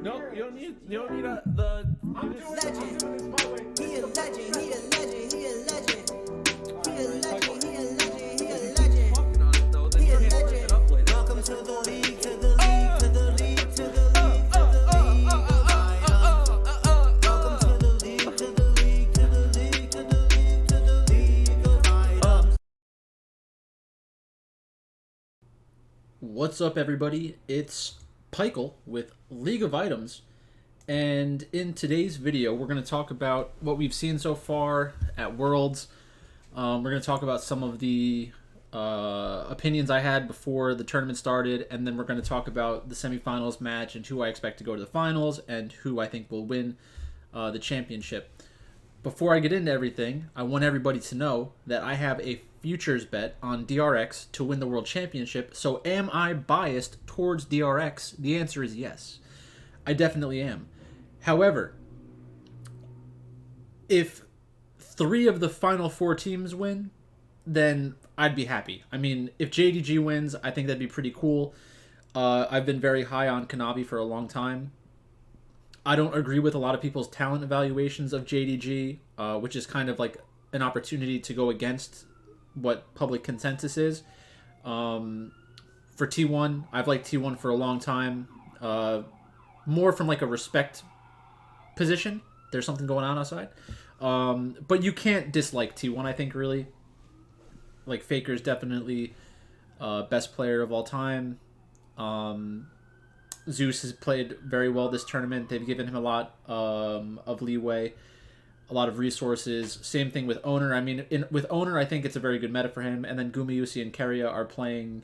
No, you don't need the. I'm doing this my way. He a legend, he a legend, he a legend. He a legend, he a legend, he a legend. He a legend. Welcome to the league, to the league, to the league, to the league, to the league of items. Welcome to the league, to the league, to the league, to the league, to the league of items. What's up, everybody? It's Pikel with League of Items, and in today's video, we're going to talk about what we've seen so far at Worlds. We're going to talk about some of the opinions I had before the tournament started, and then we're going to talk about the semifinals match and who I expect to go to the finals and who I think will win the championship. Before I get into everything, I want everybody to know that I have a futures bet on DRX to win the World Championship. So am I biased towards DRX? The answer is yes. I definitely am. However, if 3 of the final 4 teams win, then I'd be happy. I mean, if JDG wins, I think that'd be pretty cool. I've been very high on Kanavi for a long time. I don't agree with a lot of people's talent evaluations of JDG, which is kind of like an opportunity to go against what public consensus is. For T1, I've liked T1 for a long time. More from like a respect position. There's something going on outside. But you can't dislike T1, I think, really. Like, Faker's definitely best player of all time. Zeus has played very well this tournament. They've given him a lot of leeway, a lot of resources. Same thing with Owner. I mean, with Owner, I think it's a very good meta for him. And then Gumayusi and Keria are playing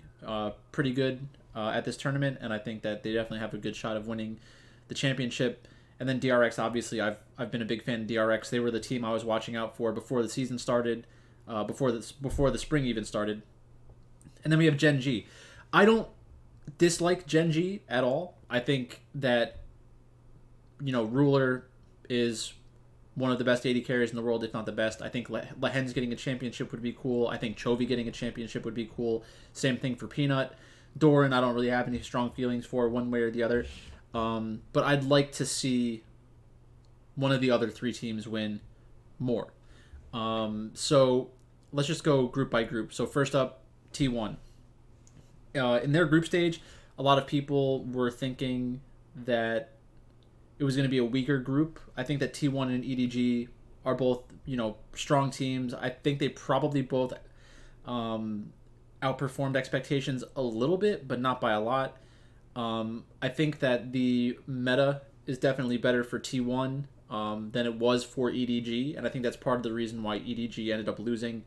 pretty good at this tournament, and I think that they definitely have a good shot of winning the championship. And then DRX, obviously, I've been a big fan of DRX. They were the team I was watching out for before the season started, before the spring even started. And then we have Gen G. I don't dislike Gen G at all. I think that, Ruler is one of the best AD carriers in the world, if not the best. I think Lehen's getting a championship would be cool. I think Chovy getting a championship would be cool. Same thing for Peanut. Doran, I don't really have any strong feelings for one way or the other. But I'd like to see one of the other 3 teams win more. So let's just go group by group. So first up, T1. In their group stage, a lot of people were thinking that it was going to be a weaker group. I think that T1 and EDG are both, strong teams. I think they probably both outperformed expectations a little bit, but not by a lot. I think that the meta is definitely better for T1 than it was for EDG, and I think that's part of the reason why EDG ended up losing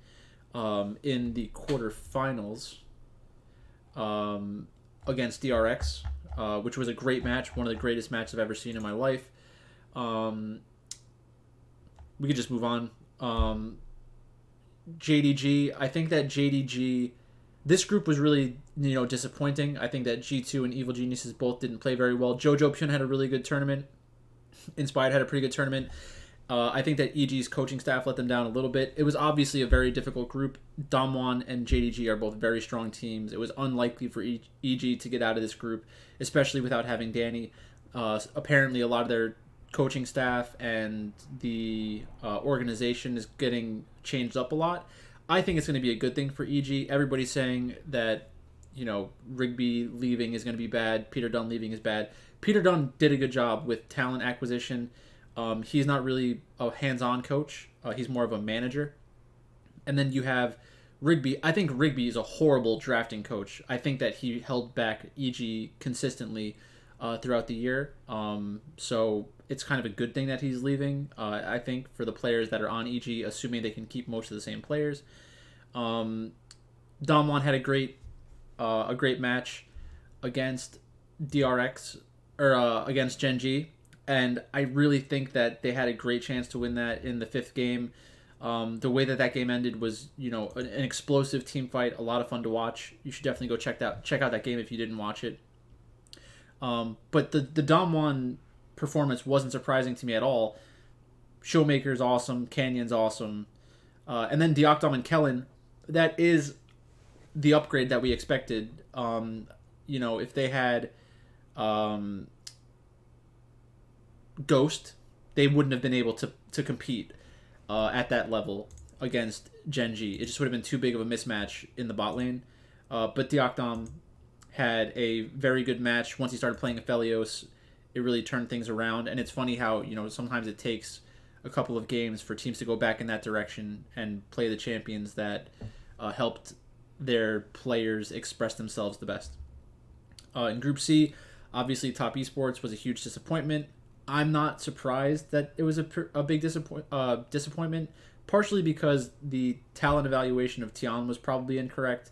in the quarterfinals against DRX, which was a great match, one of the greatest matches I've ever seen in my life. We could just move on. JDG, I think that JDG, this group was really, disappointing. I think that G2 and Evil Geniuses both didn't play very well. Jojo Pyun had a really good tournament. Inspired had a pretty good tournament. I think that EG's coaching staff let them down a little bit. It was obviously a very difficult group. Damwon and JDG are both very strong teams. It was unlikely for EG to get out of this group, especially without having Danny. Apparently, a lot of their coaching staff and the organization is getting changed up a lot. I think it's going to be a good thing for EG. Everybody's saying that, Rigby leaving is going to be bad. Peter Dunn leaving is bad. Peter Dunn did a good job with talent acquisition. He's not really a hands-on coach. He's more of a manager. And then you have Rigby. I think Rigby is a horrible drafting coach. I think that he held back EG consistently throughout the year. So it's kind of a good thing that he's leaving, I think, for the players that are on EG, assuming they can keep most of the same players. Damwon had a great match against DRX, or against Gen G. And I really think that they had a great chance to win that in the 5th game. The way that game ended was, an explosive team fight, a lot of fun to watch. You should definitely go check out that game if you didn't watch it. But the Damwon performance wasn't surprising to me at all. Showmaker's awesome, Canyon's awesome, and then Deokdam and Kellen. That is the upgrade that we expected. If they had Ghost, they wouldn't have been able to compete at that level against Genji. It just would have been too big of a mismatch in the bot lane. But Diakdom had a very good match. Once he started playing Aphelios, it really turned things around. And it's funny how, sometimes it takes a couple of games for teams to go back in that direction and play the champions that helped their players express themselves the best. In Group C, obviously Top Esports was a huge disappointment. I'm not surprised that it was a big disappointment, partially because the talent evaluation of Tian was probably incorrect.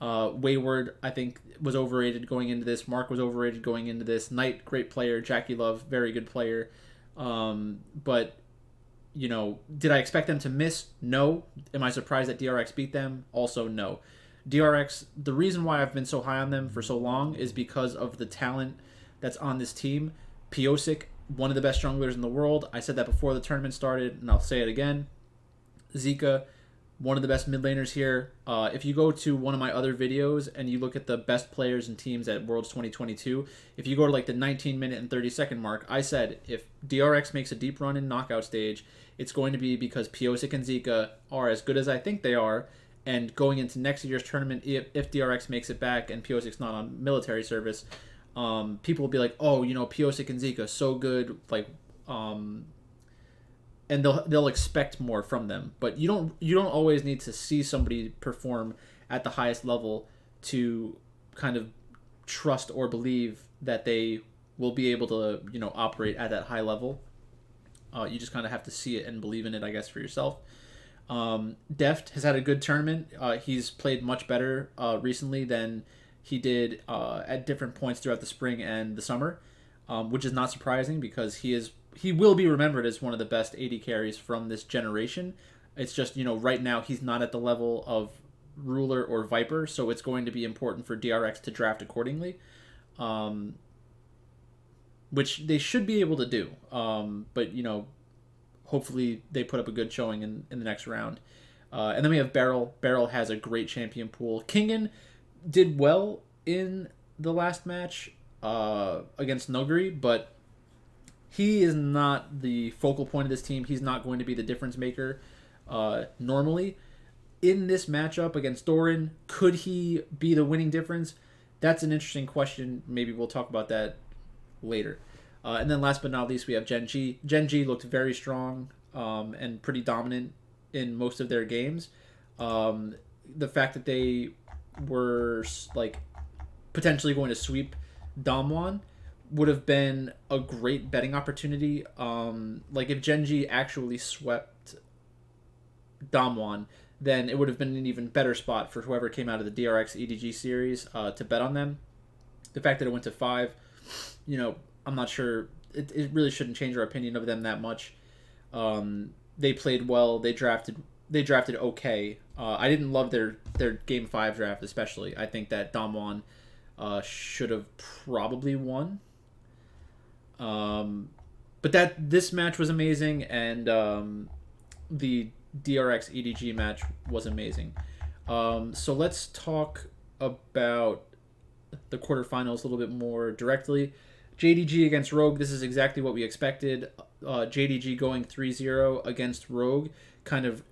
Wayward, I think, was overrated going into this. Mark was overrated going into this. Knight, great player. Jackie Love, very good player. But, did I expect them to miss? No. Am I surprised that DRX beat them? Also, no. DRX, the reason why I've been so high on them for so long is because of the talent that's on this team. Piosik, one of the best junglers in the world. I said that before the tournament started, and I'll say it again. Zika, one of the best mid laners here. If you go to one of my other videos and you look at the best players and teams at Worlds 2022, if you go to like the 19-minute and 30-second mark, I said if DRX makes a deep run in knockout stage, it's going to be because Piosik and Zika are as good as I think they are. And going into next year's tournament, if DRX makes it back and Piosik's not on military service, people will be like, oh, Piosik and Zika, so good, and they'll expect more from them. But you don't always need to see somebody perform at the highest level to kind of trust or believe that they will be able to operate at that high level. You just kind of have to see it and believe in it, I guess, for yourself. Deft has had a good tournament. He's played much better recently than he did at different points throughout the spring and the summer, which is not surprising because he will be remembered as one of the best AD carries from this generation. It's just, right now he's not at the level of Ruler or Viper, so it's going to be important for DRX to draft accordingly, which they should be able to do. But, hopefully they put up a good showing in the next round. And then we have Beryl. Beryl has a great champion pool. Kingen did well in the last match against Noguri, but he is not the focal point of this team. He's not going to be the difference maker normally. In this matchup against Doran, could he be the winning difference? That's an interesting question. Maybe we'll talk about that later. And then last but not least, we have Genji. Genji looked very strong and pretty dominant in most of their games. The fact that they were potentially going to sweep Damwon would have been a great betting opportunity. If Genji actually swept Damwon, then it would have been an even better spot for whoever came out of the DRX EDG series to bet on them. The fact that it went to 5, I'm not sure. It really shouldn't change our opinion of them that much. They played well. They drafted okay. I didn't love their Game 5 draft especially. I think that Damwon should have probably won. But this match was amazing, and the DRX EDG match was amazing. So let's talk about the quarterfinals a little bit more directly. JDG against Rogue, this is exactly what we expected. JDG going 3-0 against Rogue kind of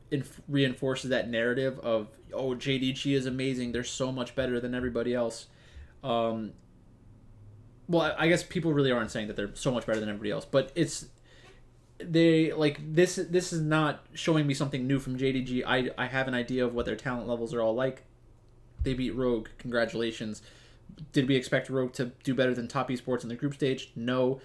reinforces that narrative of, oh, JDG is amazing, they're so much better than everybody else. Well, I guess people really aren't saying that they're so much better than everybody else, but this is not showing me something new from JDG. I have an idea of what their talent levels are all like. They beat Rogue, congratulations. Did we expect Rogue to do better than Top Esports in the group stage? No.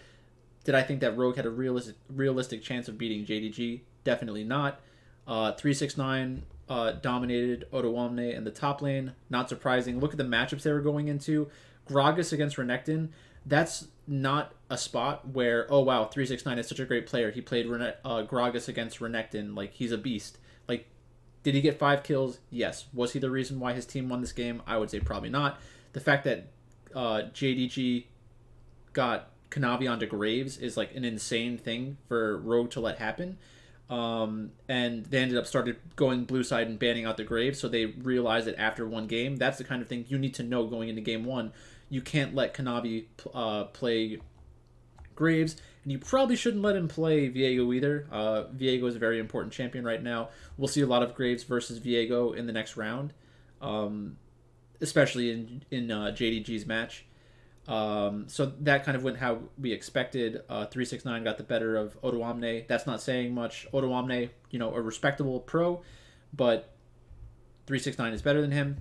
Did I think that Rogue had a realistic chance of beating JDG? Definitely not. 369 dominated Otoomne in the top lane. Not surprising. Look at the matchups they were going into. Gragas against Renekton. That's not a spot where, oh wow, 369 is such a great player. He played Gragas against Renekton. Like, he's a beast. Like, did he get 5 kills? Yes. Was he the reason why his team won this game? I would say probably not. The fact that JDG got Kanavi onto Graves is like an insane thing for Rogue to let happen. And they started going blue side and banning out the Graves, so they realized that after one game, that's the kind of thing you need to know going into game 1. You can't let Kanavi play Graves, and you probably shouldn't let him play Viego either. Viego is a very important champion right now. We'll see a lot of Graves versus Viego in the next round, especially in JDG's match. So that kind of went how we expected. 369 got the better of Odoamne. That's not saying much. Odoamne, a respectable pro, but 369 is better than him.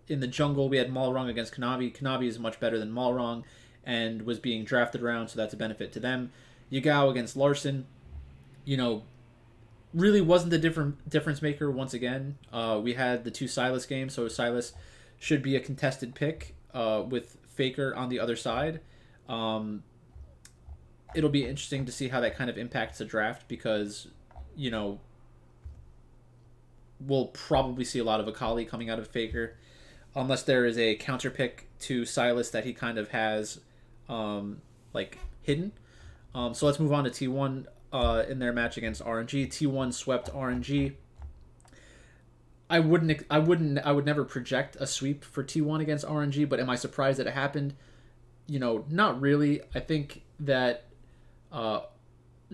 In the jungle, we had Malrong against Kanavi. Kanavi is much better than Malrong and was being drafted around, so that's a benefit to them. Yagao against Larson, really wasn't the difference maker once again. We had the 2 Silas games, so Silas should be a contested pick with Faker on the other side. It'll be interesting to see how that kind of impacts the draft because, we'll probably see a lot of Akali coming out of Faker unless there is a counter pick to Silas that he kind of has hidden. So let's move on to T1 in their match against RNG. T1 swept RNG. I would never project a sweep for T1 against RNG, but am I surprised that it happened? Not really. I think that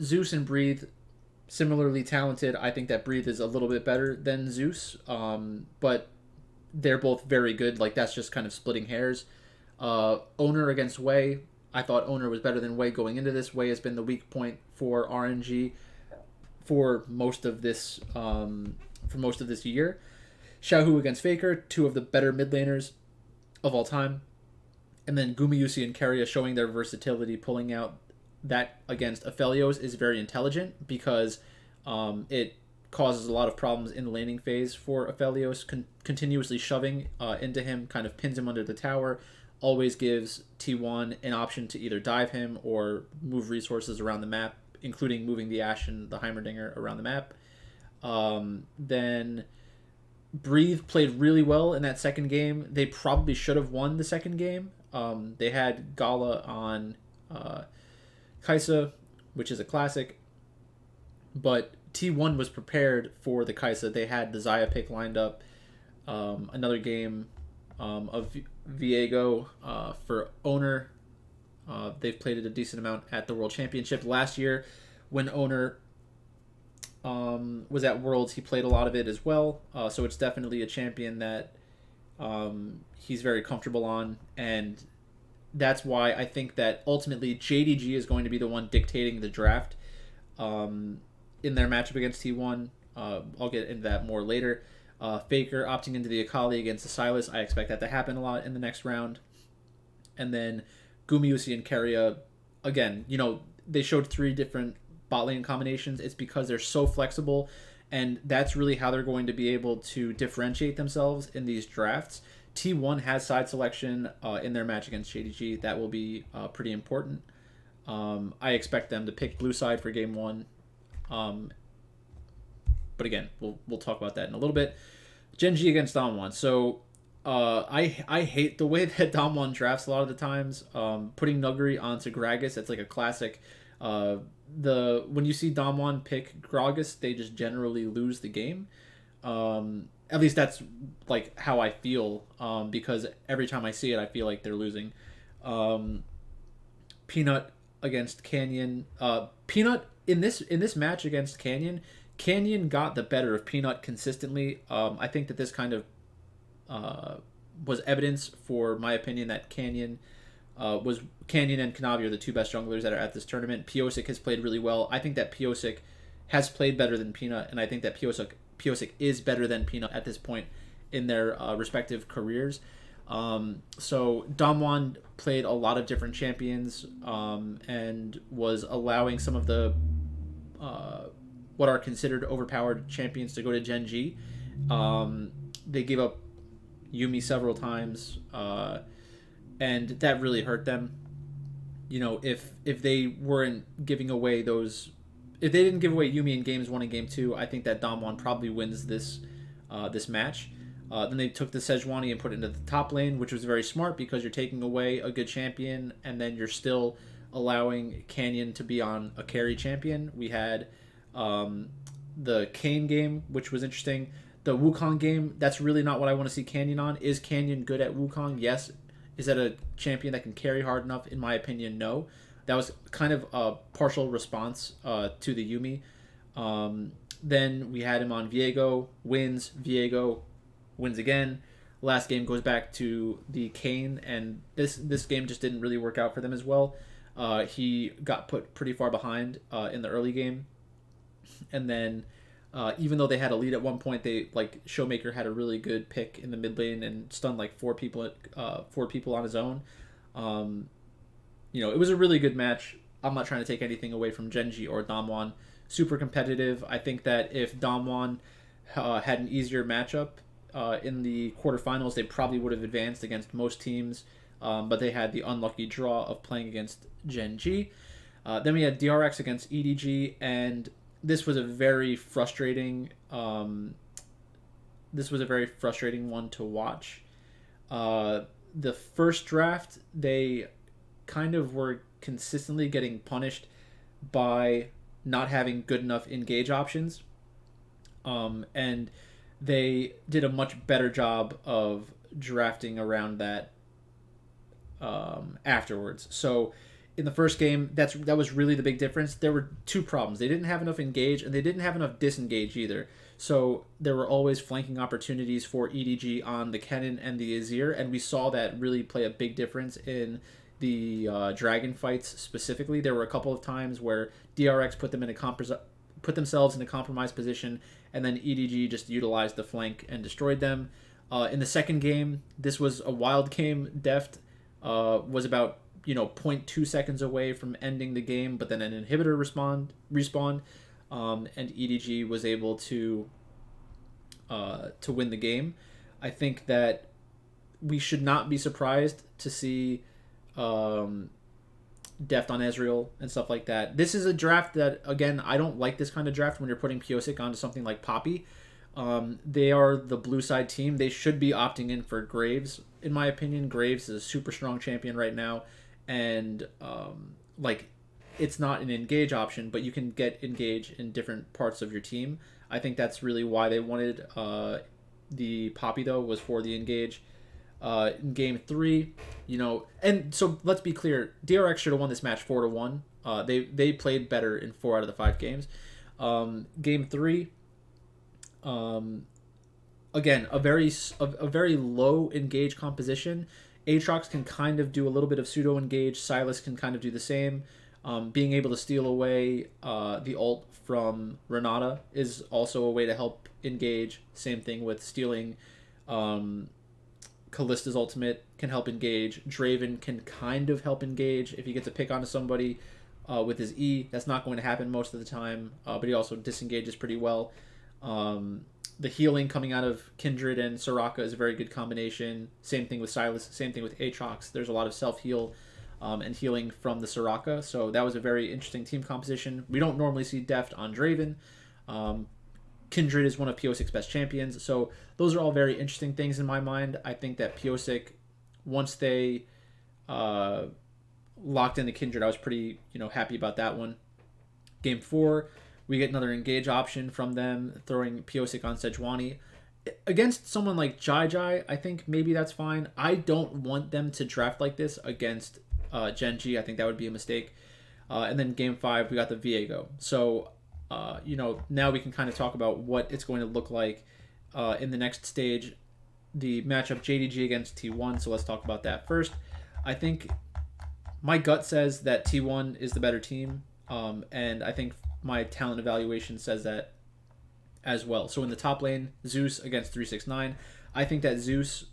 Zeus and Breathe, similarly talented. I think that Breathe is a little bit better than Zeus, but they're both very good. That's just kind of splitting hairs. Owner against Wei. I thought Owner was better than Wei going into this. Wei has been the weak point for RNG for most of this year. Xiaohu against Faker, 2 of the better mid laners of all time. And then Gumayusi and Keria showing their versatility, pulling out that against Aphelios is very intelligent because it causes a lot of problems in the laning phase for Aphelios. Continuously shoving into him kind of pins him under the tower, always gives T1 an option to either dive him or move resources around the map, including moving the Ashe and the Heimerdinger around the map. Then Breathe played really well in that second game. They probably should have won the second game. They had Gala on Kai'Sa, which is a classic, but T1 was prepared for the Kai'Sa. They had the Xayah pick lined up. Another game of Viego for Owner. They've played it a decent amount at the World Championship. Last year, when Owner was at Worlds, he played a lot of it as well. So it's definitely a champion that he's very comfortable on, and that's why I think that ultimately JDG is going to be the one dictating the draft in their matchup against T1. I'll get into that more later. Faker opting into the Akali against the Silas. I expect that to happen a lot in the next round. And then Gumayusi and Keria, again, they showed 3 different bot lane combinations. It's because they're so flexible, and that's really how they're going to be able to differentiate themselves in these drafts. T1 has side selection in their match against JDG. That will be pretty important. I expect them to pick blue side for game 1. But again, we'll talk about that in a little bit. Gen G against Damwon. So I hate the way that Damwon drafts a lot of the times. Putting Nuguri onto Gragas, it's like a classic. When you see Damwon pick Gragas, they just generally lose the game. At least that's how I feel, because every time I see it, I feel like they're losing. Peanut against Canyon. Peanut in this match against Canyon got the better of Peanut consistently. I think that this kind of was evidence for my opinion that Canyon and Kanavi are the 2 best junglers that are at this tournament. Piosik has played really well. I think that Piosik has played better than Peanut, and I think that Piosik is better than Peanut at this point in their respective careers. So Damwon played a lot of different champions and was allowing some of the what are considered overpowered champions to go to Gen G. They gave up Yuumi several times, and that really hurt them. If they weren't giving away if they didn't give away Yuumi in games 1 and game 2, I think that Damwon probably wins this match. Then they took the Sejuani and put it into the top lane, which was very smart because you're taking away a good champion, and then you're still allowing Canyon to be on a carry champion. We had the Kayn game, which was interesting. The Wukong game, that's really not what I want to see Canyon on. Is Canyon good at Wukong? Yes. Is that a champion that can carry hard enough? In my opinion, no. That was kind of a partial response to the Yumi. Then we had him on Viego, wins, Viego wins again. Last game goes back to the Kane, and this game just didn't really work out for them as well. He got put pretty far behind in the early game, and then even though they had a lead at one point, they like Showmaker had a really good pick in the mid lane and stunned like four people on his own. It was a really good match. I'm not trying to take anything away from Genji or Damwon. Super competitive. I think that if Damwon had an easier matchup in the quarterfinals, they probably would have advanced against most teams. But they had the unlucky draw of playing against Genji. Then we had DRX against EDG, and this was a very frustrating. This was a very frustrating one to watch. The first draft, they kind of were consistently getting punished by not having good enough engage options. And they did a much better job of drafting around that afterwards. So in the first game, that was really the big difference. There were two problems. They didn't have enough engage, and they didn't have enough disengage either. So there were always flanking opportunities for EDG on the Kennen and the Azir, and we saw that really play a big difference in the dragon fights specifically. There were a couple of times where DRX put themselves in a compromised position, and then EDG just utilized the flank and destroyed them. In the second game, this was a wild game. Deft was about 0.2 seconds away from ending the game, but then an inhibitor respawned, and EDG was able to win the game. I think that we should not be surprised to see Deft on Ezreal and stuff like that. This is a draft that, again, I don't like this kind of draft when you're putting Pyosik onto something like Poppy. They are the blue side team. They should be opting in for Graves, in my opinion. Graves is a super strong champion right now, and it's not an engage option, but you can get engage in different parts of your team. I think that's really why they wanted the Poppy, though, was for the engage. In game 3, and so let's be clear, DRX should have won this match 4-1. They played better in 4 out of the 5 games. Game 3, again, a very low engage composition. Aatrox can kind of do a little bit of pseudo engage. Sylas can kind of do the same. Being able to steal away the ult from Renata is also a way to help engage. Same thing with stealing Kallista's ultimate can help engage. Draven can kind of help engage if he gets a pick onto somebody with his E. That's not going to happen most of the time, but he also disengages pretty well. The healing coming out of Kindred and Soraka is a very good combination. Same thing with Sylas, same thing with Aatrox. There's a lot of self-heal and healing from the Soraka, so that was a very interesting team composition. We don't normally see Deft on Draven. Kindred is one of Pyosik's best champions, so those are all very interesting things in my mind. I think that Pyosik, once they locked into Kindred, I was pretty happy about that one. Game 4, we get another engage option from them, throwing Pyosik on Sejuani. Against someone like Jai, I think maybe that's fine. I don't want them to draft like this against Genji. I think that would be a mistake. And then game 5, we got the Viego. So, now we can kind of talk about what it's going to look like in the next stage. The matchup JDG against T1, so let's talk about that first. I think my gut says that T1 is the better team, and I think my talent evaluation says that as well. So in the top lane, Zeus against 369. I think that Zeus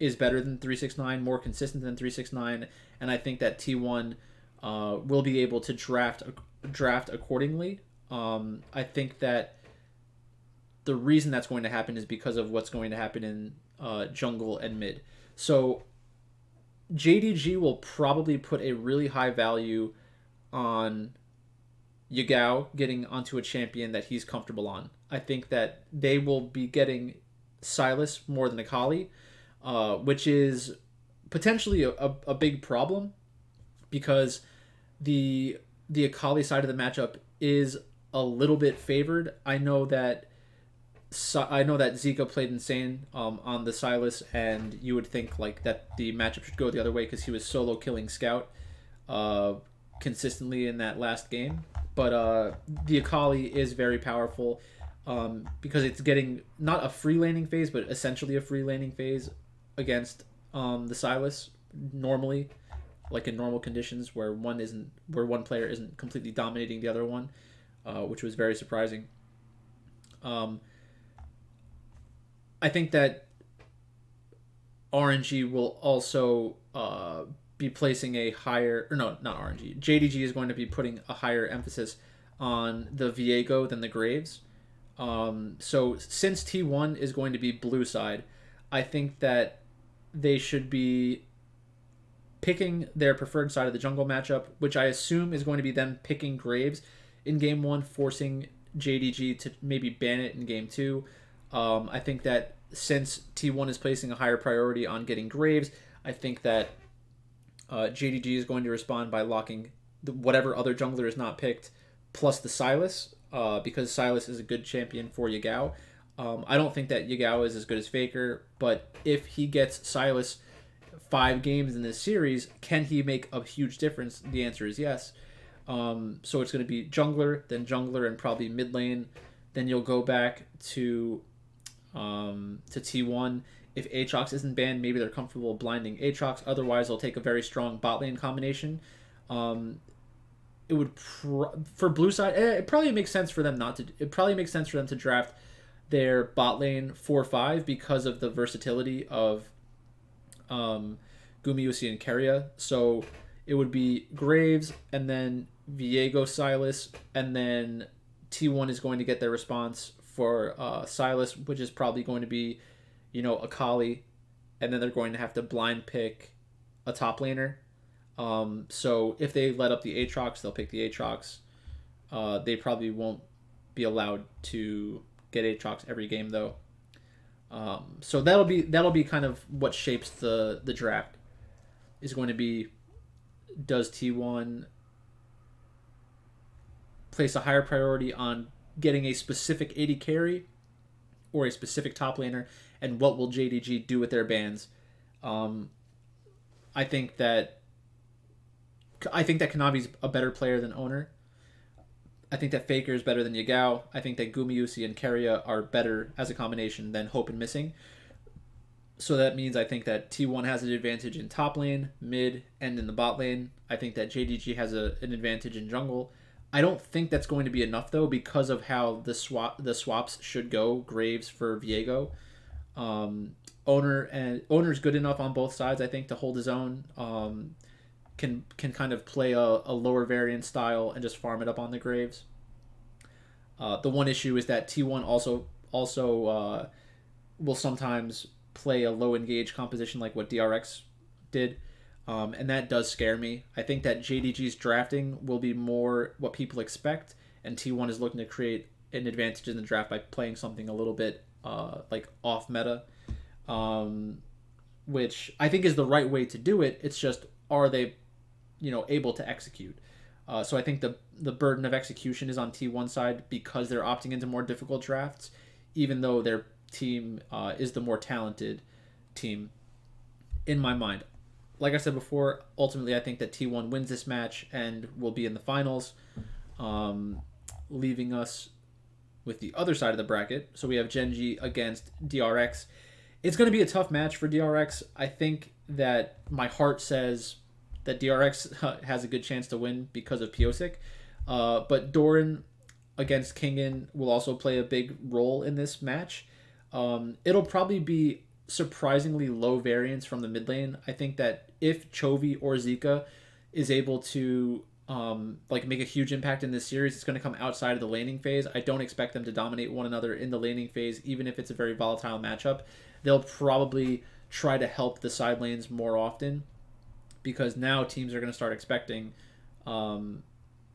is better than 369, more consistent than 369, and I think that T1 will be able to draft accordingly. I think that the reason that's going to happen is because of what's going to happen in jungle and mid. So JDG will probably put a really high value on Yagao getting onto a champion that he's comfortable on. I think that they will be getting Sylas more than Akali, which is potentially a big problem because the Akali side of the matchup is a little bit favored. I know that I know that Zika played insane on the Silas, and you would think like that the matchup should go the other way because he was solo killing Scout consistently in that last game. But the Akali is very powerful because it's getting not a free laning phase, but essentially a free laning phase against the Silas normally, like in normal conditions where one player isn't completely dominating the other one, which was very surprising. I think that RNG will also be placing a higher, or no, not RNG. JDG is going to be putting a higher emphasis on the Viego than the Graves. So since T1 is going to be blue side, I think that they should be picking their preferred side of the jungle matchup, which I assume is going to be them picking Graves in game 1, forcing JDG to maybe ban it in game 2. I think that since T1 is placing a higher priority on getting Graves, I think that JDG is going to respond by locking whatever other jungler is not picked, plus the Sylas, because Sylas is a good champion for Yagao. I don't think that Yagao is as good as Faker, but if he gets Sylas 5 games in this series, can he make a huge difference? The answer is yes. So it's going to be jungler, and probably mid lane. Then you'll go back to T1. If Aatrox isn't banned, maybe they're comfortable blinding Aatrox. Otherwise, they'll take a very strong bot lane combination. It would for blue side. It probably makes sense for them not to. It probably makes sense for them to draft their bot lane 4-5 because of the versatility of Gumayusi and Keria. So it would be Graves and then Viego Sylas, and then T1 is going to get their response for Sylas, which is probably going to be, Akali, and then they're going to have to blind pick a top laner. So if they let up the Aatrox, they'll pick the Aatrox. They probably won't be allowed to get Aatrox every game though. So that'll be kind of what shapes the draft. Is going to be, does T1 place a higher priority on getting a specific AD carry or a specific top laner, and what will JDG do with their bans? I think that Kanavi's a better player than Oner. I think that Faker is better than Yagao. I think that Gumayusi and Keria are better as a combination than Hope and Missing. So that means I think that T1 has an advantage in top lane, mid, and in the bot lane. I think that JDG has an advantage in jungle. I don't think that's going to be enough though, because of how the swaps should go. Graves for Viego. Oner's good enough on both sides, I think, to hold his own. Can kind of play a lower variant style and just farm it up on the Graves. The one issue is that T1 also will sometimes play a low engage composition like what DRX did. And that does scare me. I think that JDG's drafting will be more what people expect, and T1 is looking to create an advantage in the draft by playing something a little bit like off meta, which I think is the right way to do it. It's just, are they, able to execute? So I think the burden of execution is on T1 side because they're opting into more difficult drafts, even though their team is the more talented team in my mind. Like I said before, ultimately I think that T1 wins this match and will be in the finals, leaving us with the other side of the bracket. So we have Gen.G against DRX. It's going to be a tough match for DRX. I think that my heart says that DRX has a good chance to win because of Pyosik. But Doran against Kingen will also play a big role in this match. It'll probably be surprisingly low variance from the mid lane. I think that if Chovy or Zika is able to make a huge impact in this series, it's going to come outside of the laning phase. I don't expect them to dominate one another in the laning phase, even if it's a very volatile matchup. They'll probably try to help the side lanes more often, because now teams are going to start expecting Zika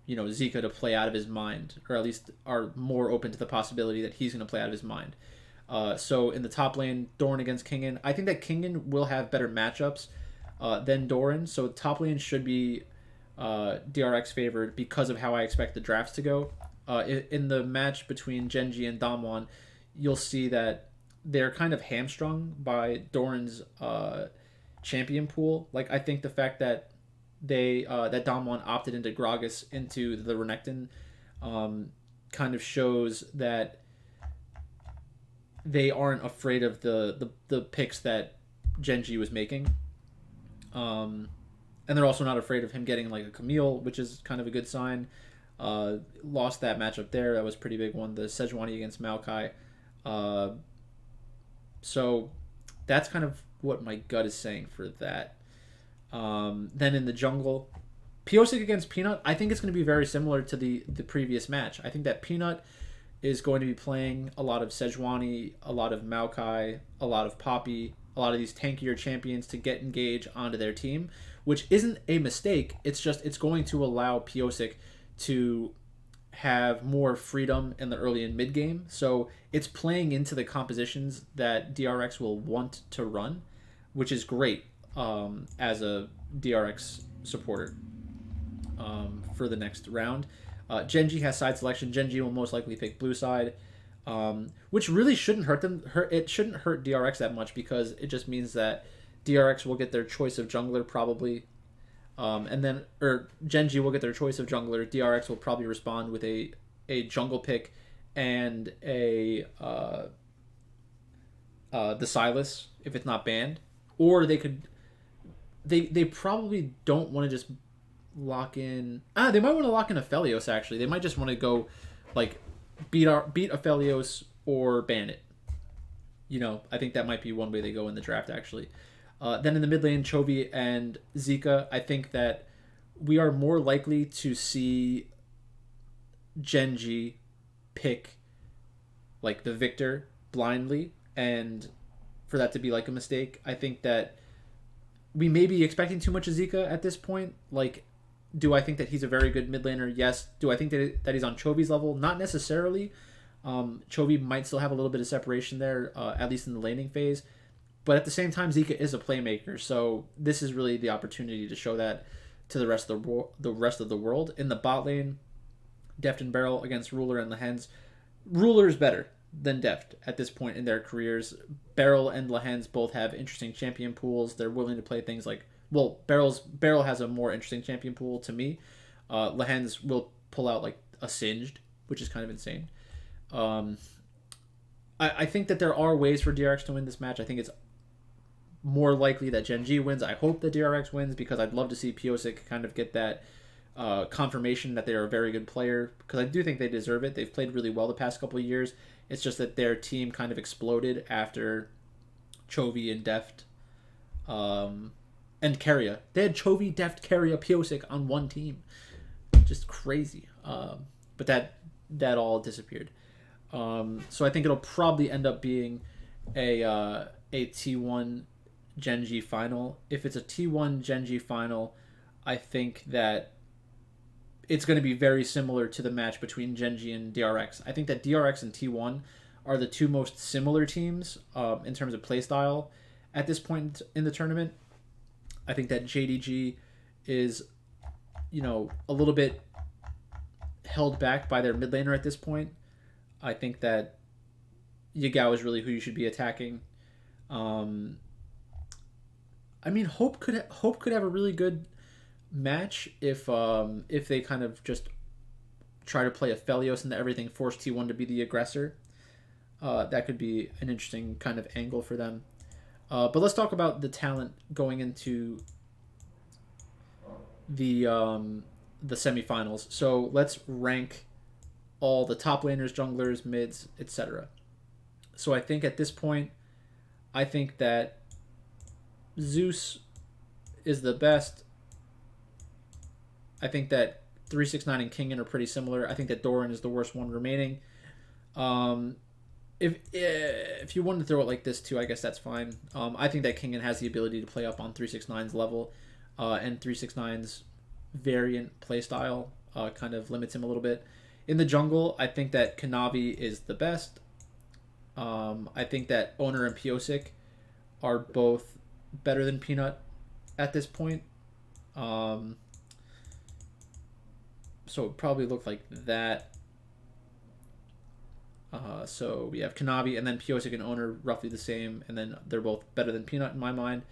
to play out of his mind, or at least are more open to the possibility that he's going to play out of his mind. So in the top lane, Doran against Kingen. I think that Kingen will have better matchups than Doran. So top lane should be DRX favored because of how I expect the drafts to go. In the match between Gen.G and Damwon, you'll see that they're kind of hamstrung by Doran's champion pool. Like, I think the fact that that Damwon opted into Gragas into the Renekton kind of shows that they aren't afraid of the picks that Genji was making. And they're also not afraid of him getting like a Camille, which is kind of a good sign. Lost that matchup there. That was a pretty big one. The Sejuani against Maokai. So that's kind of what my gut is saying for that. Then in the jungle, Pyosik against Peanut, I think it's going to be very similar to the previous match. I think that Peanut is going to be playing a lot of Sejuani, a lot of Maokai, a lot of Poppy, a lot of these tankier champions to get engaged onto their team, which isn't a mistake. It's just it's going to allow Pyosik to have more freedom in the early and mid game. So it's playing into the compositions that DRX will want to run, which is great as a DRX supporter for the next round. Genji has side selection. Genji will most likely pick blue side, which really shouldn't hurt them. It shouldn't hurt DRX that much because it just means that DRX will get their choice of jungler probably, Genji will get their choice of jungler. DRX will probably respond with a jungle pick and the Sylas if it's not banned, or they could. They probably don't want to just lock in. They might want to lock in Aphelios actually. They might just want to go like beat Aphelios or ban it. I think that might be one way they go in the draft actually. Then in the mid lane, Chovy and Zika, I think that we are more likely to see Genji pick like the Victor blindly, and for that to be like a mistake. I think that we may be expecting too much of Zika at this point. Like, do I think that he's a very good mid laner? Yes. Do I think that he's on Chovy's level? Not necessarily. Chovy might still have a little bit of separation there, at least in the laning phase. But at the same time, Zika is a playmaker, so this is really the opportunity to show that to the rest of the world. In the bot lane, Deft and Beryl against Ruler and Lehends. Ruler is better than Deft at this point in their careers. Beryl and Lehends both have interesting champion pools. They're willing to play things like, well, Beryl has a more interesting champion pool to me. Lehends will pull out like a Singed, which is kind of insane. I think that there are ways for DRX to win this match. I think it's more likely that Genji wins. I hope that DRX wins because I'd love to see Pyosik kind of get that confirmation that they're a very good player, because I do think they deserve it. They've played really well the past couple of years. It's just that their team kind of exploded after Chovy and Deft and Keria. They had Chovy, Deft, Keria, Pyosik on one team. Just crazy. But that all disappeared. So I think it'll probably end up being a T1 Genji final. If it's a T1 Genji final, I think that it's going to be very similar to the match between Genji and DRX. I think that DRX and T1 are the two most similar teams in terms of playstyle at this point in the tournament. I think that JDG is, a little bit held back by their mid laner at this point. I think that Yagao is really who you should be attacking. Hope could have a really good match if they kind of just try to play Aphelios into everything, force T1 to be the aggressor. That could be an interesting kind of angle for them. But let's talk about the talent going into the semifinals. So let's rank all the top laners, junglers, mids, etc. So I think at this point, I think that Zeus is the best. I think that 369 and Kingen are pretty similar. I think that Doran is the worst one remaining. If you wanted to throw it like this too, I guess that's fine. I think that Kingen has the ability to play up on 369's level, and 369's variant playstyle kind of limits him a little bit. In the jungle, I think that Kanavi is the best. I think that Oner and Pyosik are both better than Peanut at this point. So it probably looked like that. So we have Kanavi and then Piosik and Owner roughly the same, and then they're both better than Peanut in my mind.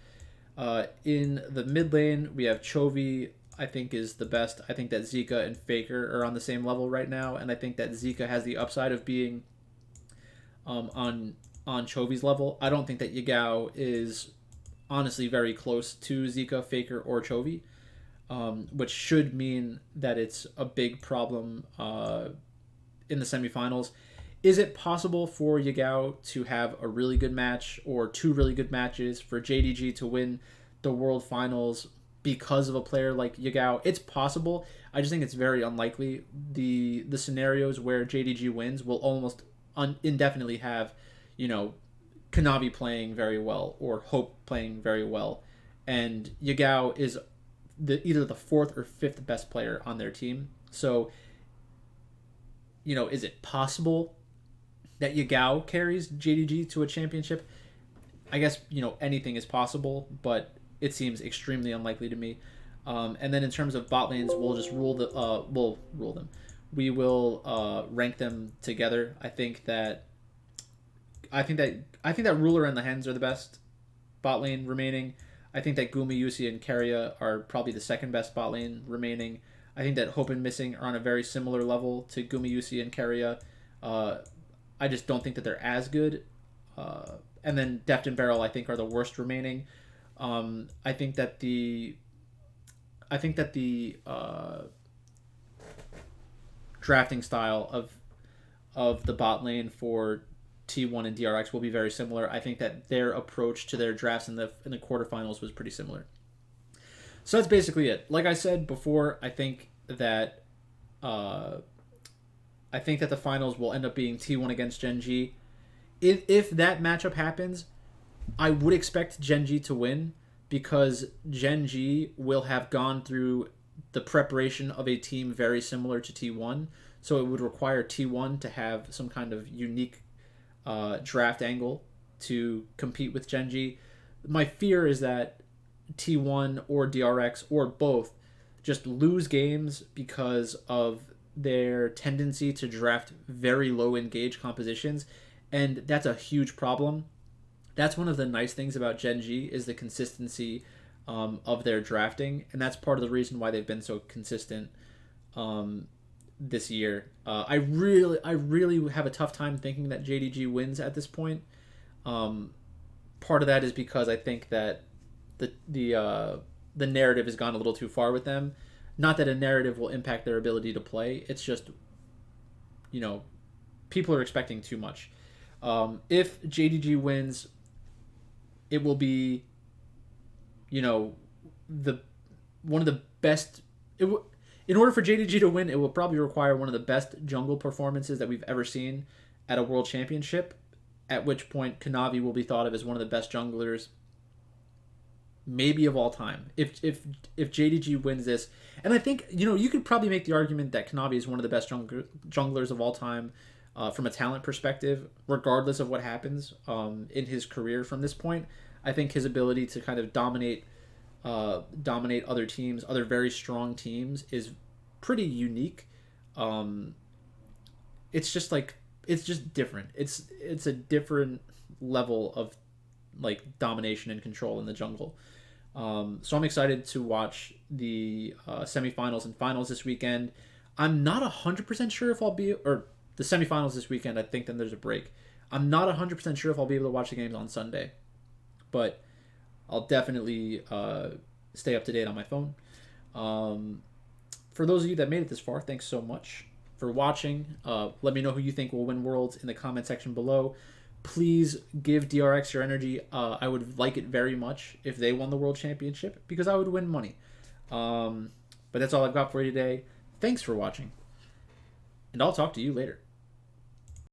In the mid lane, we have Chovy, I think is the best. I think that Zika and Faker are on the same level right now, and I think that Zika has the upside of being on Chovy's level. I don't think that Yagao is honestly very close to Zika, Faker, or Chovy, which should mean that it's a big problem in the semifinals. Is it possible for Yagao to have a really good match or two really good matches, for JDG to win the World Finals because of a player like Yagao? It's possible. I just think it's very unlikely. The scenarios where JDG wins will almost indefinitely have, Kanavi playing very well or Hope playing very well, and Yagao is either the fourth or fifth best player on their team. So, is it possible that Yagao carries JDG to a championship? I guess, anything is possible, but it seems extremely unlikely to me. And then in terms of bot lanes, we'll just rule them. We will rank them together. I think that Ruler and the Hens are the best bot lane remaining. I think that Gumi, Yusi, and Keria are probably the second best bot lane remaining. I think that Hope and Missing are on a very similar level to Gumi, Yusi, and Keria. I just don't think that they're as good. And then Deft and Barrel, I think, are the worst remaining. I think that the drafting style of the bot lane for T1 and DRX will be very similar. I think that their approach to their drafts in the quarterfinals was pretty similar. So that's basically it. Like I said before, I think that the finals will end up being T1 against Gen G. If that matchup happens, I would expect Gen G to win, because Gen G will have gone through the preparation of a team very similar to T1. So it would require T1 to have some kind of unique draft angle to compete with Gen G. My fear is that T1 or DRX or both just lose games because of their tendency to draft very low engage compositions, and that's a huge problem. That's one of the nice things about Gen G, is the consistency of their drafting, and that's part of the reason why they've been so consistent this year. I really have a tough time thinking that JDG wins at this point. Part of that is because I think that the narrative has gone a little too far with them. Not that a narrative will impact their ability to play. It's just, people are expecting too much. If JDG wins, it will be, one of the best. In order for JDG to win, it will probably require one of the best jungle performances that we've ever seen at a world championship. At which point, Kanavi will be thought of as one of the best junglers, maybe of all time. If JDG wins this, and I think you could probably make the argument that Kanavi is one of the best junglers of all time from a talent perspective, regardless of what happens in his career from this point. I think his ability to kind of dominate other teams, other very strong teams, is pretty unique. It's just different. It's a different level of domination and control in the jungle. So I'm excited to watch the semifinals and finals this weekend. I'm not 100% sure if I'll be, or the semifinals this weekend. I think then there's a break. I'm not 100% sure if I'll be able to watch the games on Sunday, but I'll definitely stay up to date on my phone. For those of you that made it this far, thanks so much for watching. Let me know who you think will win Worlds in the comment section below. Please give DRX your energy. I would like it very much if they won the World Championship, because I would win money. But that's all I've got for you today. Thanks for watching, and I'll talk to you later.